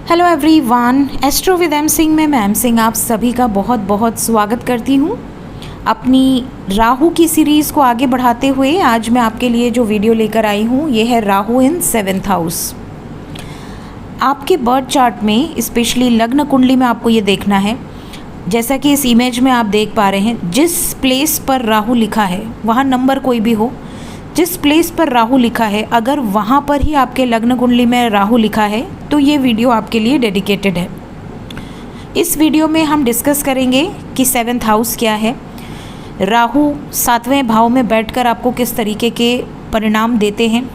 Hello everyone, astro with M Singh में मैं M Singh आप सभी का बहुत बहुत स्वागत करती हूँ। अपनी राहु की सीरीज़ को आगे बढ़ाते हुए आज मैं आपके लिए जो वीडियो लेकर आई हूँ ये है राहु इन 7th हाउस। आपके बर्थ चार्ट में स्पेशली लग्न कुंडली में आपको ये देखना है, जैसा कि इस इमेज में आप देख पा रहे हैं, जिस प्लेस पर राहु लिखा है वहाँ नंबर कोई भी हो, जिस प्लेस पर राहु लिखा है अगर वहाँ पर ही आपके लग्न कुंडली में राहु लिखा है तो ये वीडियो आपके लिए डेडिकेटेड है। इस वीडियो में हम डिस्कस करेंगे कि 7th हाउस क्या है, राहु 7वें भाव में बैठकर आपको किस तरीके के परिणाम देते हैं,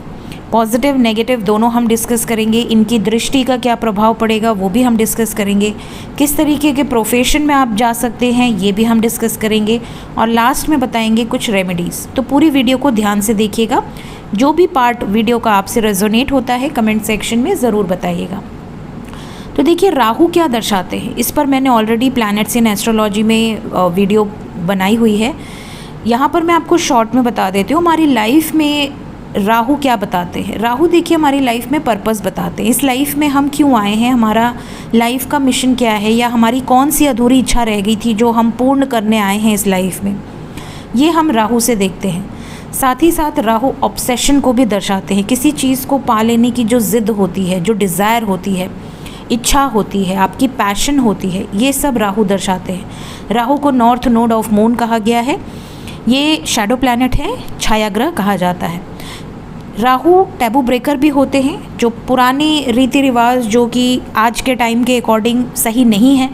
पॉजिटिव नेगेटिव दोनों हम डिस्कस करेंगे, इनकी दृष्टि का क्या प्रभाव पड़ेगा वो भी हम डिस्कस करेंगे, किस तरीके के प्रोफेशन में आप जा सकते हैं ये भी हम डिस्कस करेंगे और लास्ट में बताएंगे कुछ रेमेडीज़। तो पूरी वीडियो को ध्यान से देखिएगा, जो भी पार्ट वीडियो का आपसे रेजोनेट होता है कमेंट सेक्शन में ज़रूर बताइएगा। तो देखिए राहु क्या दर्शाते हैं, इस पर मैंने ऑलरेडी प्लैनेट्स इन एस्ट्रोलॉजी में वीडियो बनाई हुई है। यहाँ पर मैं आपको शॉर्ट में बता देती हूँ हमारी लाइफ में राहु क्या बताते हैं। राहु देखिए हमारी लाइफ में पर्पस बताते हैं, इस लाइफ में हम क्यों आए हैं, हमारा लाइफ का मिशन क्या है या हमारी कौन सी अधूरी इच्छा रह गई थी जो हम पूर्ण करने आए हैं इस लाइफ में, ये हम राहु से देखते हैं। साथ ही साथ राहु ऑब्सेशन को भी दर्शाते हैं, किसी चीज़ को पा लेने की जो ज़िद होती है, जो डिज़ायर होती है, इच्छा होती है, आपकी पैशन होती है, ये सब राहु दर्शाते हैं। राहु को नॉर्थ नोड ऑफ मून कहा गया है, ये शैडो प्लैनेट है, छाया ग्रह कहा जाता है। राहु टैबू ब्रेकर भी होते हैं, जो पुराने रीति रिवाज जो कि आज के टाइम के अकॉर्डिंग सही नहीं है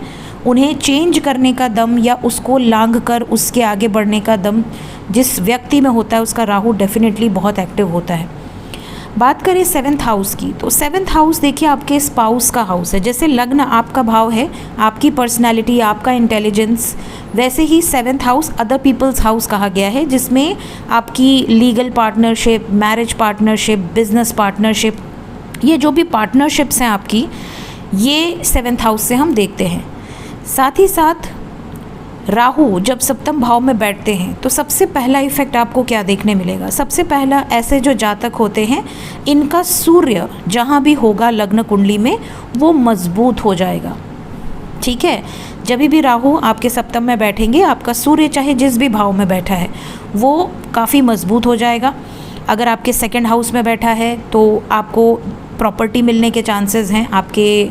उन्हें चेंज करने का दम या उसको लांघ कर उसके आगे बढ़ने का दम जिस व्यक्ति में होता है उसका राहु डेफिनेटली बहुत एक्टिव होता है। बात करें 7th हाउस की, तो 7th हाउस देखिए आपके स्पाउस का हाउस है। जैसे लग्न आपका भाव है, आपकी पर्सनालिटी, आपका इंटेलिजेंस, वैसे ही 7th house other peoples house कहा गया है, जिसमें आपकी legal partnership, marriage partnership, business partnership, ये जो भी पार्टनरशिप्स हैं आपकी, ये 7th हाउस से हम देखते हैं। साथ ही साथ राहु जब 7th भाव में बैठते हैं तो सबसे पहला इफेक्ट आपको क्या देखने मिलेगा। सबसे पहला ऐसे जो जातक होते हैं इनका सूर्य जहाँ भी होगा लग्न कुंडली में वो मजबूत हो जाएगा। ठीक है, जब भी राहु आपके 7th में बैठेंगे आपका सूर्य चाहे जिस भी भाव में बैठा है वो काफ़ी मजबूत हो जाएगा। अगर आपके 2nd हाउस में बैठा है तो आपको प्रॉपर्टी मिलने के चांसेस हैं, आपके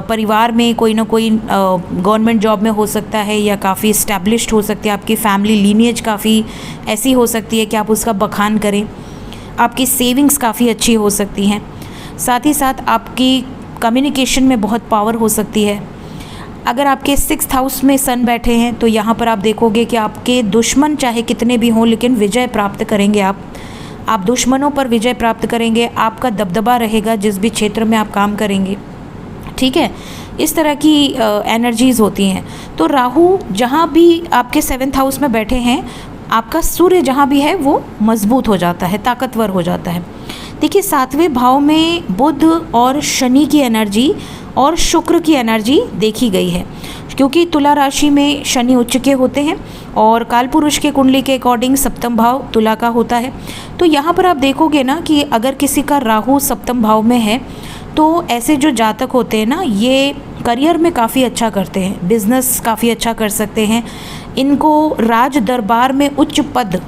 परिवार में कोई ना कोई गवर्नमेंट जॉब में हो सकता है या काफ़ी इस्टेब्लिश्ड हो सकती है, आपकी फैमिली लीनिएज काफ़ी ऐसी हो सकती है कि आप उसका बखान करें, आपकी सेविंग्स काफ़ी अच्छी हो सकती हैं। साथ ही साथ आपकी कम्युनिकेशन में बहुत पावर हो सकती है। अगर आपके 6th हाउस में सन बैठे हैं तो यहाँ पर आप देखोगे कि आपके दुश्मन चाहे कितने भी हों लेकिन विजय प्राप्त करेंगे आप दुश्मनों पर विजय प्राप्त करेंगे, आपका दबदबा रहेगा जिस भी क्षेत्र में आप काम करेंगे। ठीक है, इस तरह की एनर्जीज़ होती हैं। तो राहु जहाँ भी आपके 7th हाउस में बैठे हैं आपका सूर्य जहाँ भी है वो मजबूत हो जाता है, ताकतवर हो जाता है। देखिए 7वें भाव में बुध और शनि की एनर्जी और शुक्र की एनर्जी देखी गई है, क्योंकि तुला राशि में शनि उच्च के होते हैं और कालपुरुष के कुंडली के अकॉर्डिंग 7th भाव तुला का होता है। तो यहाँ पर आप देखोगे ना कि अगर किसी का राहु 7th भाव में है तो ऐसे जो जातक होते हैं ना ये करियर में काफ़ी अच्छा करते हैं, बिजनेस काफ़ी अच्छा कर सकते हैं, इनको राज दरबार में उच्च पद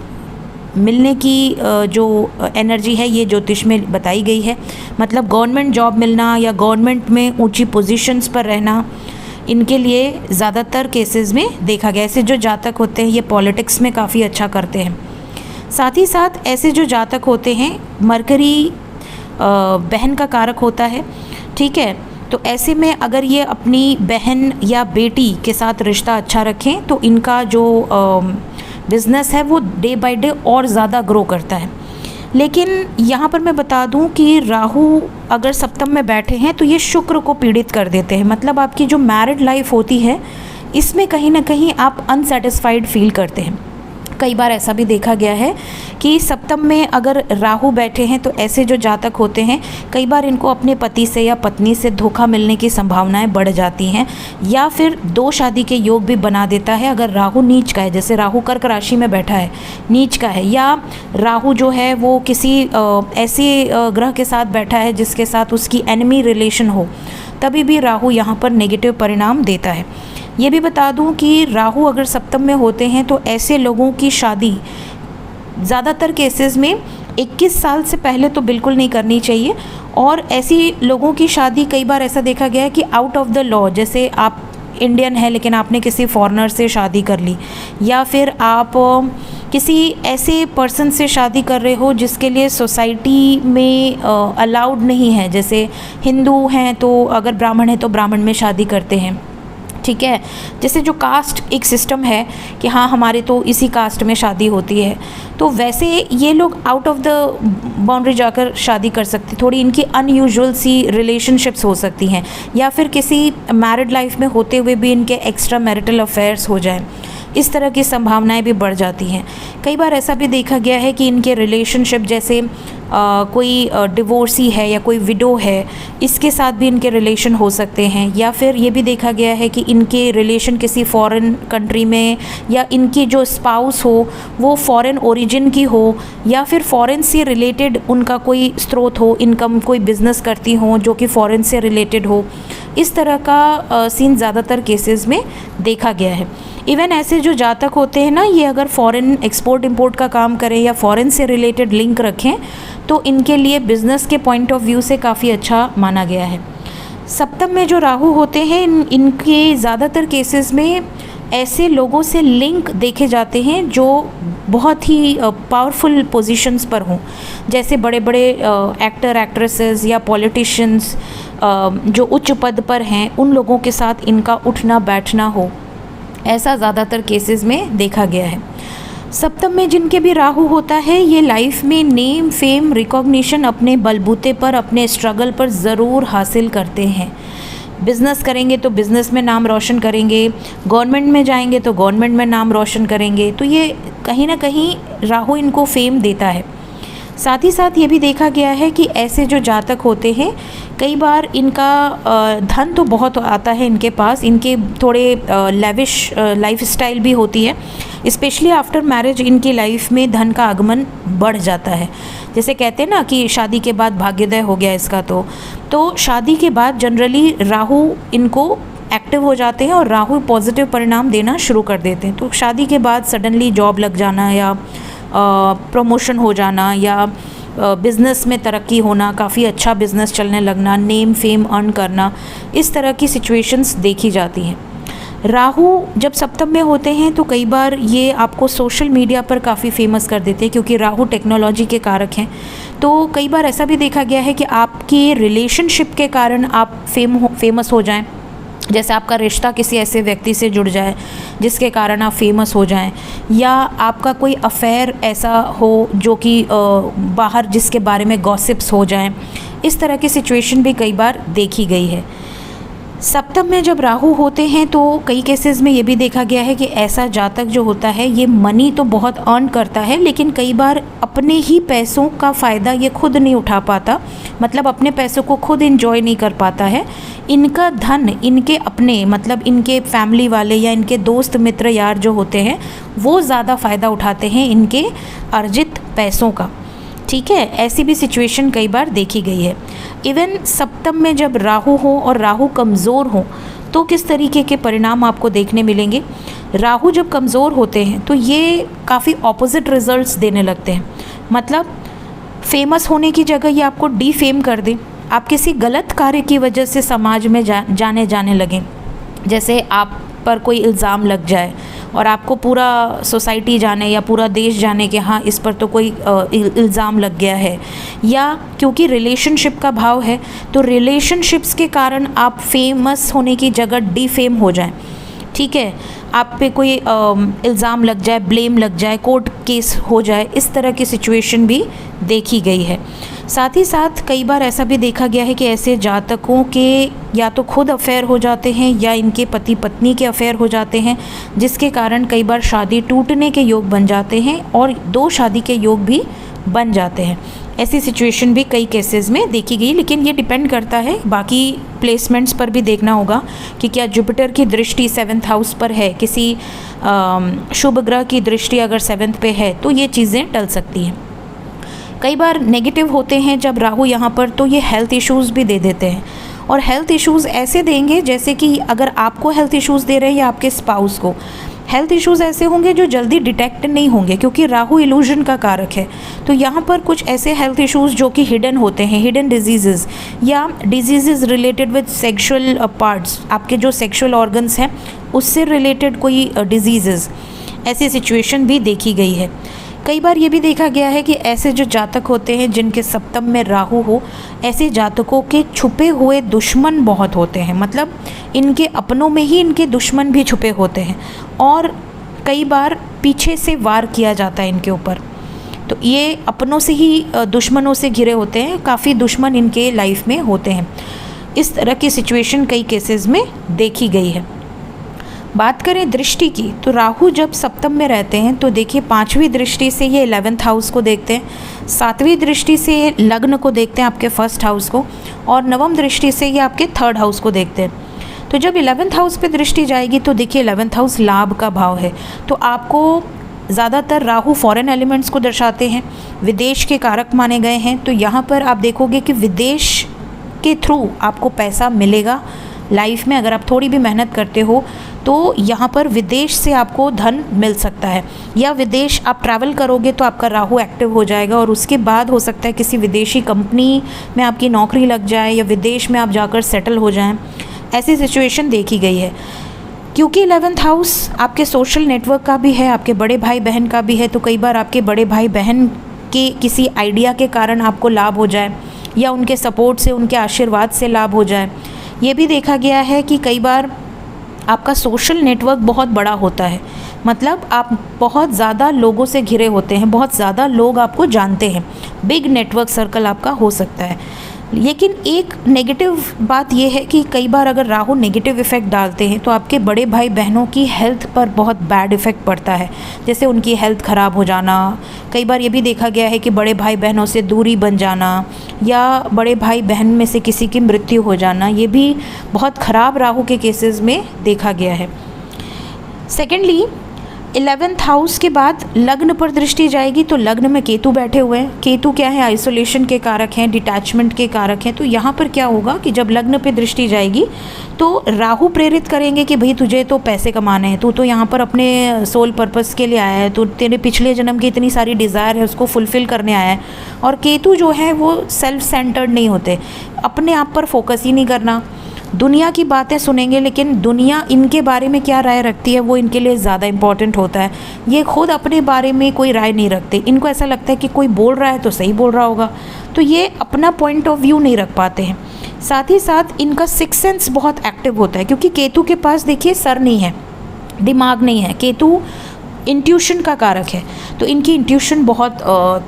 मिलने की जो एनर्जी है ये ज्योतिष में बताई गई है। मतलब गवर्नमेंट जॉब मिलना या गवर्नमेंट में ऊंची पोजीशंस पर रहना, इनके लिए ज़्यादातर केसेस में देखा गया। ऐसे जो जातक होते हैं ये पॉलिटिक्स में काफ़ी अच्छा करते हैं। साथ ही साथ ऐसे जो जातक होते हैं मरकरी बहन का कारक होता है। ठीक है, तो ऐसे में अगर ये अपनी बहन या बेटी के साथ रिश्ता अच्छा रखें तो इनका जो बिज़नेस है वो डे बाय डे और ज़्यादा ग्रो करता है। लेकिन यहाँ पर मैं बता दूँ कि राहु अगर 7th में बैठे हैं तो ये शुक्र को पीड़ित कर देते हैं। मतलब आपकी जो मैरिड लाइफ होती है इसमें कहीं ना कहीं आप अनसेटिस्फाइड फील करते हैं। कई बार ऐसा भी देखा गया है कि 7th में अगर राहु बैठे हैं तो ऐसे जो जातक होते हैं कई बार इनको अपने पति से या पत्नी से धोखा मिलने की संभावनाएं बढ़ जाती हैं या फिर दो शादी के योग भी बना देता है अगर राहु नीच का है। जैसे राहु कर्क राशि में बैठा है, नीच का है, या राहु जो है वो किसी ऐसे ग्रह के साथ बैठा है जिसके साथ उसकी एनिमी रिलेशन हो, तभी भी राहु यहाँ पर नेगेटिव परिणाम देता है। ये भी बता दूँ कि राहु अगर सप्तम में होते हैं तो ऐसे लोगों की शादी ज़्यादातर केसेस में 21 साल से पहले तो बिल्कुल नहीं करनी चाहिए। और ऐसी लोगों की शादी कई बार ऐसा देखा गया है कि आउट ऑफ द लॉ, जैसे आप इंडियन है लेकिन आपने किसी फॉरेनर से शादी कर ली, या फिर आप किसी ऐसे पर्सन से शादी कर रहे हो जिसके लिए सोसाइटी में अलाउड नहीं है। जैसे हिंदू हैं तो अगर ब्राह्मण है तो ब्राह्मण में शादी करते हैं, ठीक है। जैसे जो कास्ट एक सिस्टम है कि हाँ हमारे तो इसी कास्ट में शादी होती है, तो वैसे ये लोग आउट ऑफ द बाउंड्री जाकर शादी कर सकते। थोड़ी इनकी अनयूजुअल सी रिलेशनशिप्स हो सकती हैं, या फिर किसी मैरिड लाइफ में होते हुए भी इनके एक्स्ट्रा मैरिटल अफेयर्स हो जाएं। इस तरह की संभावनाएं भी बढ़ जाती हैं। कई बार ऐसा भी देखा गया है कि इनके रिलेशनशिप, जैसे कोई डिवोर्सी है या कोई विडो है, इसके साथ भी इनके रिलेशन हो सकते हैं। या फिर ये भी देखा गया है कि इनके रिलेशन किसी फॉरेन कंट्री में, या इनकी जो स्पाउस हो वो फॉरेन ओरिजिन की हो, या फिर फॉरेन से रिलेटेड उनका कोई स्रोत हो, इनकम कोई बिजनेस करती हो जो कि फॉरेन से रिलेटेड हो। इस तरह का सीन ज़्यादातर केसेस में देखा गया है। इवन ऐसे जो जातक होते हैं ना, ये अगर फॉरेन एक्सपोर्ट इंपोर्ट का काम करें या फॉरेन से रिलेटेड लिंक रखें तो इनके लिए बिज़नेस के पॉइंट ऑफ व्यू से काफ़ी अच्छा माना गया है। सप्तम में जो राहु होते हैं इनके ज़्यादातर केसेस में ऐसे लोगों से लिंक देखे जाते हैं जो बहुत ही पावरफुल पोजीशंस पर हों, जैसे बड़े बड़े एक्टर एक्ट्रेसेस या पॉलिटिशियंस जो उच्च पद पर हैं, उन लोगों के साथ इनका उठना बैठना हो, ऐसा ज़्यादातर केसेस में देखा गया है। सप्तम में जिनके भी राहु होता है ये लाइफ में नेम फेम रिकॉग्निशन अपने बलबूते पर, अपने स्ट्रगल पर ज़रूर हासिल करते हैं। बिज़नेस करेंगे तो बिज़नेस में नाम रोशन करेंगे, गवर्नमेंट में जाएंगे तो गवर्नमेंट में नाम रोशन करेंगे। तो ये कहीं ना कहीं राहु इनको फेम देता है। साथ ही साथ ये भी देखा गया है कि ऐसे जो जातक होते हैं कई बार इनका धन तो बहुत आता है इनके पास, इनके थोड़े लेविश लाइफ स्टाइल भी होती है। स्पेशली आफ्टर मैरिज इनकी लाइफ में धन का आगमन बढ़ जाता है। जैसे कहते हैं ना कि शादी के बाद भाग्योदय हो गया इसका, तो शादी के बाद जनरली राहु इनको एक्टिव हो जाते हैं और राहु पॉजिटिव परिणाम देना शुरू कर देते हैं। तो शादी के बाद सडनली जॉब लग जाना, या प्रमोशन हो जाना, या बिज़नेस में तरक्की होना, काफ़ी अच्छा बिज़नेस चलने लगना, नेम फेम अर्न करना, इस तरह की सिचुएशंस देखी जाती हैं। राहु जब सप्तम में होते हैं तो कई बार ये आपको सोशल मीडिया पर काफ़ी फेमस कर देते हैं, क्योंकि राहु टेक्नोलॉजी के कारक हैं। तो कई बार ऐसा भी देखा गया है कि आपके रिलेशनशिप के कारण आप फेमस हो जाएं। जैसे आपका रिश्ता किसी ऐसे व्यक्ति से जुड़ जाए जिसके कारण आप फेमस हो जाएं, या आपका कोई अफेयर ऐसा हो जो कि बाहर जिसके बारे में गॉसिप्स हो जाएं। इस तरह की सिचुएशन भी कई बार देखी गई है। सप्तम में जब राहु होते हैं तो कई केसेस में ये भी देखा गया है कि ऐसा जातक जो होता है ये मनी तो बहुत अर्न करता है, लेकिन कई बार अपने ही पैसों का फ़ायदा ये खुद नहीं उठा पाता, मतलब अपने पैसों को खुद इंजॉय नहीं कर पाता है। इनका धन इनके अपने, मतलब इनके फैमिली वाले या इनके दोस्त मित्र यार जो होते हैं वो ज़्यादा फ़ायदा उठाते हैं इनके अर्जित पैसों का, ठीक है। ऐसी भी सिचुएशन कई बार देखी गई है। इवन सप्तम में जब राहु हो और राहु कमज़ोर हो तो किस तरीके के परिणाम आपको देखने मिलेंगे। राहु जब कमज़ोर होते हैं तो ये काफ़ी ऑपोजिट रिजल्ट्स देने लगते हैं, मतलब फेमस होने की जगह ये आपको डीफेम कर दें। आप किसी गलत कार्य की वजह से समाज में जाने लगें। जैसे आप पर कोई इल्ज़ाम लग जाए और आपको पूरा सोसाइटी जाने या पूरा देश जाने कि हाँ इस पर तो कोई इल्ज़ाम लग गया है, या क्योंकि रिलेशनशिप का भाव है तो रिलेशनशिप्स के कारण आप फेमस होने की जगह डीफेम हो जाएं, ठीक है। आप पे कोई इल्ज़ाम लग जाए, ब्लेम लग जाए, कोर्ट केस हो जाए, इस तरह की सिचुएशन भी देखी गई है। साथ ही साथ कई बार ऐसा भी देखा गया है कि ऐसे जातकों के या तो खुद अफेयर हो जाते हैं या इनके पति पत्नी के अफेयर हो जाते हैं, जिसके कारण कई बार शादी टूटने के योग बन जाते हैं और 2 शादी के योग भी बन जाते हैं। ऐसी सिचुएशन भी कई केसेस में देखी गई, लेकिन ये डिपेंड करता है बाकी प्लेसमेंट्स पर भी देखना होगा कि क्या जुपिटर की दृष्टि 7th हाउस पर है, किसी शुभ ग्रह की दृष्टि अगर 7th पे है तो ये चीज़ें टल सकती हैं। कई बार नेगेटिव होते हैं जब राहु यहाँ पर, तो ये हेल्थ इश्यूज़ भी दे देते हैं और हेल्थ इश्यूज़ ऐसे देंगे जैसे कि अगर आपको हेल्थ इश्यूज़ दे रहे हैं या आपके स्पाउस को, हेल्थ इश्यूज़ ऐसे होंगे जो जल्दी डिटेक्ट नहीं होंगे क्योंकि राहु इल्यूजन का कारक है। तो यहाँ पर कुछ ऐसे हेल्थ इश्यूज़ जो कि हिडन होते हैं, हिडन डिजीज़ेज़ या diseases related with sexual parts, आपके जो सेक्शुअल ऑर्गन्स हैं उससे रिलेटेड कोई डिजीज़ेज़, ऐसी सिचुएशन भी देखी गई है। कई बार ये भी देखा गया है कि ऐसे जो जातक होते हैं जिनके सप्तम में राहु हो, ऐसे जातकों के छुपे हुए दुश्मन बहुत होते हैं, मतलब इनके अपनों में ही इनके दुश्मन भी छुपे होते हैं और कई बार पीछे से वार किया जाता है इनके ऊपर। तो ये अपनों से ही दुश्मनों से घिरे होते हैं, काफ़ी दुश्मन इनके लाइफ में होते हैं। इस तरह की सिचुएशन कई केसेस में देखी गई है। बात करें दृष्टि की, तो राहु जब सप्तम में रहते हैं तो देखिए 5वीं दृष्टि से ये 11th हाउस को देखते हैं, 7वीं दृष्टि से लग्न को देखते हैं, आपके 1st हाउस को, और 9वीं दृष्टि से ये आपके 3rd हाउस को देखते हैं। तो जब 11th हाउस पे दृष्टि जाएगी तो देखिए 11th हाउस लाभ का भाव है। तो आपको ज़्यादातर राहु फॉरेन एलिमेंट्स को दर्शाते हैं, विदेश के कारक माने गए हैं। तो यहाँ पर आप देखोगे कि विदेश के थ्रू आपको पैसा मिलेगा लाइफ में। अगर आप थोड़ी भी मेहनत करते हो तो यहाँ पर विदेश से आपको धन मिल सकता है, या विदेश आप ट्रैवल करोगे तो आपका राहु एक्टिव हो जाएगा और उसके बाद हो सकता है किसी विदेशी कंपनी में आपकी नौकरी लग जाए या विदेश में आप जाकर सेटल हो जाएं। ऐसी सिचुएशन देखी गई है क्योंकि 11th हाउस आपके सोशल नेटवर्क का भी है, आपके बड़े भाई बहन का भी है। तो कई बार आपके बड़े भाई बहन के किसी आइडिया के कारण आपको लाभ हो जाए या उनके सपोर्ट से, उनके आशीर्वाद से लाभ हो जाए। ये भी देखा गया है कि कई बार आपका सोशल नेटवर्क बहुत बड़ा होता है, मतलब आप बहुत ज़्यादा लोगों से घिरे होते हैं, बहुत ज़्यादा लोग आपको जानते हैं, बिग नेटवर्क सर्कल आपका हो सकता है। लेकिन एक नेगेटिव बात यह है कि कई बार अगर राहु नेगेटिव इफ़ेक्ट डालते हैं तो आपके बड़े भाई बहनों की हेल्थ पर बहुत बैड इफ़ेक्ट पड़ता है, जैसे उनकी हेल्थ ख़राब हो जाना। कई बार ये भी देखा गया है कि बड़े भाई बहनों से दूरी बन जाना या बड़े भाई बहन में से किसी की मृत्यु हो जाना, ये भी बहुत ख़राब राहु के केसेस में देखा गया है। सेकेंडली 11th हाउस के बाद लग्न पर दृष्टि जाएगी तो लग्न में केतु बैठे हुए हैं। केतु क्या है? आइसोलेशन के कारक हैं, डिटैचमेंट के कारक हैं। तो यहाँ पर क्या होगा कि जब लग्न पे दृष्टि जाएगी तो राहु प्रेरित करेंगे कि भाई तुझे तो पैसे कमाने हैं, तू तो यहाँ पर अपने सोल पर्पस के लिए आया है, तो तेरे पिछले जन्म की इतनी सारी डिज़ायर है उसको फुलफ़िल करने आया है। और केतु जो है वो सेल्फ सेंटर्ड नहीं होते, अपने आप पर फोकस ही नहीं करना, दुनिया की बातें सुनेंगे लेकिन दुनिया इनके बारे में क्या राय रखती है वो इनके लिए ज़्यादा इम्पॉर्टेंट होता है। ये खुद अपने बारे में कोई राय नहीं रखते, इनको ऐसा लगता है कि कोई बोल रहा है तो सही बोल रहा होगा, तो ये अपना पॉइंट ऑफ व्यू नहीं रख पाते हैं। साथ ही साथ इनका सिक्स सेंस बहुत एक्टिव होता है क्योंकि केतु के पास देखिए सर नहीं है, दिमाग नहीं है, केतु इंट्यूशन का कारक है, तो इनकी इंट्यूशन बहुत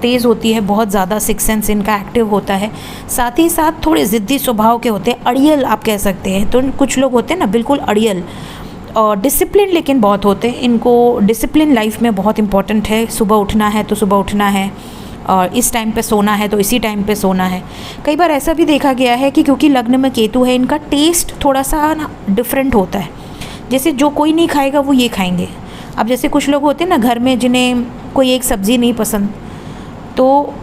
तेज़ होती है, बहुत ज़्यादा सिक्स सेंस इनका एक्टिव होता है। साथ ही साथ थोड़े ज़िद्दी स्वभाव के होते हैं, अड़ियल आप कह सकते हैं। तो कुछ लोग होते हैं ना बिल्कुल अड़ियल, और डिसिप्लिन लेकिन बहुत होते हैं। इनको डिसिप्लिन लाइफ में बहुत इंपॉर्टेंट है, सुबह उठना है तो सुबह उठना है, और इस टाइम पे सोना है तो इसी टाइम पे सोना है। कई बार ऐसा भी देखा गया है कि क्योंकि लग्न में केतु है, इनका टेस्ट थोड़ा सा ना डिफरेंट होता है, जैसे जो कोई नहीं खाएगा वो ये खाएंगे। अब जैसे कुछ लोग होते हैं ना घर में जिन्हें कोई एक सब्ज़ी नहीं पसंद, तो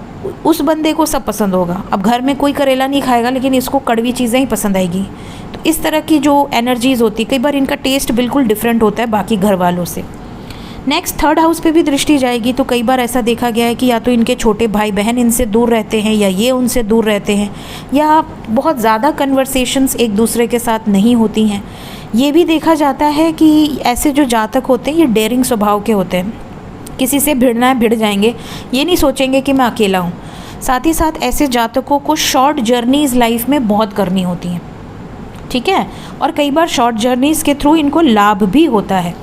उस बंदे को सब पसंद होगा। अब घर में कोई करेला नहीं खाएगा लेकिन इसको कड़वी चीज़ें ही पसंद आएगी। तो इस तरह की जो एनर्जीज़ होती, कई बार इनका टेस्ट बिल्कुल डिफरेंट होता है बाकी घर वालों से। नेक्स्ट 3rd हाउस पे भी दृष्टि जाएगी तो कई बार ऐसा देखा गया है कि या तो इनके छोटे भाई बहन इनसे दूर रहते हैं या ये उनसे दूर रहते हैं, या बहुत ज़्यादा कन्वर्सेशंस एक दूसरे के साथ नहीं होती हैं। ये भी देखा जाता है कि ऐसे जो जातक होते हैं ये डेयरिंग स्वभाव के होते हैं, किसी से भिड़ना है भिड़ जाएंगे, ये नहीं सोचेंगे कि मैं अकेला हूँ। साथ ही साथ ऐसे जातकों को शॉर्ट जर्नीज़ लाइफ में बहुत करनी होती हैं, ठीक है, और कई बार शॉर्ट जर्नीज़ के थ्रू इनको लाभ भी होता है।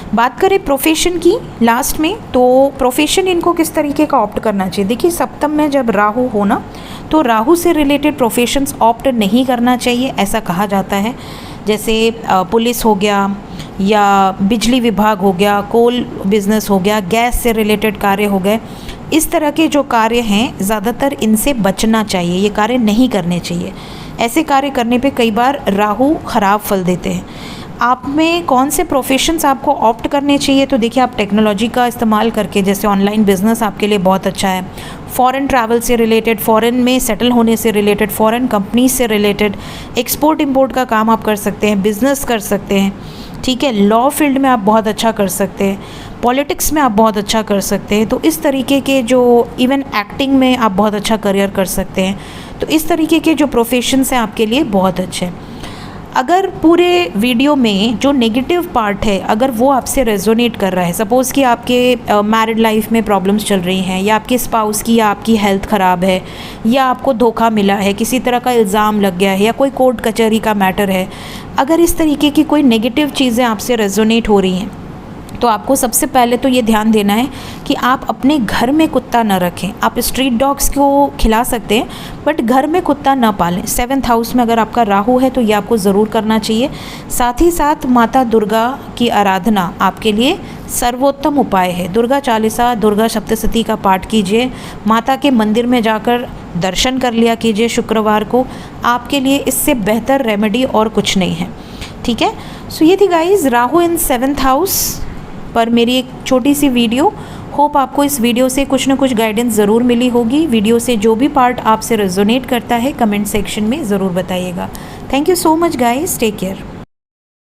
बात करें प्रोफेशन की लास्ट में, तो प्रोफेशन इनको किस तरीके का ऑप्ट करना चाहिए। देखिए सप्तम में जब राहु हो ना, तो राहु से रिलेटेड प्रोफेशंस ऑप्ट नहीं करना चाहिए, ऐसा कहा जाता है। जैसे पुलिस हो गया या बिजली विभाग हो गया, कोल बिजनेस हो गया, गैस से रिलेटेड कार्य हो गए, इस तरह के जो कार्य हैं ज़्यादातर इनसे बचना चाहिए, ये कार्य नहीं करने चाहिए। ऐसे कार्य करने पे कई बार राहु खराब फल देते हैं। आप में कौन से प्रोफेशंस आपको ऑप्ट करने चाहिए, तो देखिए आप टेक्नोलॉजी का इस्तेमाल करके, जैसे ऑनलाइन बिज़नेस आपके लिए बहुत अच्छा है, फॉरेन ट्रैवल से रिलेटेड, फॉरेन में सेटल होने से रिलेटेड, फॉरेन कंपनी से रिलेटेड, एक्सपोर्ट इंपोर्ट का काम आप कर सकते हैं, बिजनेस कर सकते हैं, ठीक है। लॉ फील्ड में आप बहुत अच्छा कर सकते हैं, पॉलिटिक्स में आप बहुत अच्छा कर सकते हैं। तो इस तरीके के जो, इवन एक्टिंग में आप बहुत अच्छा करियर कर सकते हैं। तो इस तरीके के जो प्रोफेशंस हैं आपके लिए बहुत अच्छे हैं। अगर पूरे वीडियो में जो नेगेटिव पार्ट है अगर वो आपसे रेजोनेट कर रहा है, सपोज़ कि आपके मैरिड लाइफ में प्रॉब्लम्स चल रही हैं, या आपके स्पाउस की या आपकी हेल्थ ख़राब है, या आपको धोखा मिला है, किसी तरह का इल्ज़ाम लग गया है, या कोई कोर्ट कचहरी का मैटर है, अगर इस तरीके की कोई नेगेटिव चीज़ें आपसे रेजोनेट हो रही हैं तो आपको सबसे पहले तो ये ध्यान देना है कि आप अपने घर में कुत्ता न रखें। आप स्ट्रीट डॉग्स को खिला सकते हैं बट घर में कुत्ता न पालें। 7th हाउस में अगर आपका राहु है तो ये आपको ज़रूर करना चाहिए। साथ ही साथ माता दुर्गा की आराधना आपके लिए सर्वोत्तम उपाय है। दुर्गा चालीसा, दुर्गा सप्तशती का पाठ कीजिए, माता के मंदिर में जाकर दर्शन कर लिया कीजिए शुक्रवार को। आपके लिए इससे बेहतर रेमेडी और कुछ नहीं है, ठीक है। सो ये थी गाइज राहु इन 7th हाउस पर मेरी एक छोटी सी वीडियो। होप आपको इस वीडियो से कुछ ना कुछ गाइडेंस ज़रूर मिली होगी। वीडियो से जो भी पार्ट आपसे रेजोनेट करता है कमेंट सेक्शन में ज़रूर बताइएगा। Thank you so much guys, take care.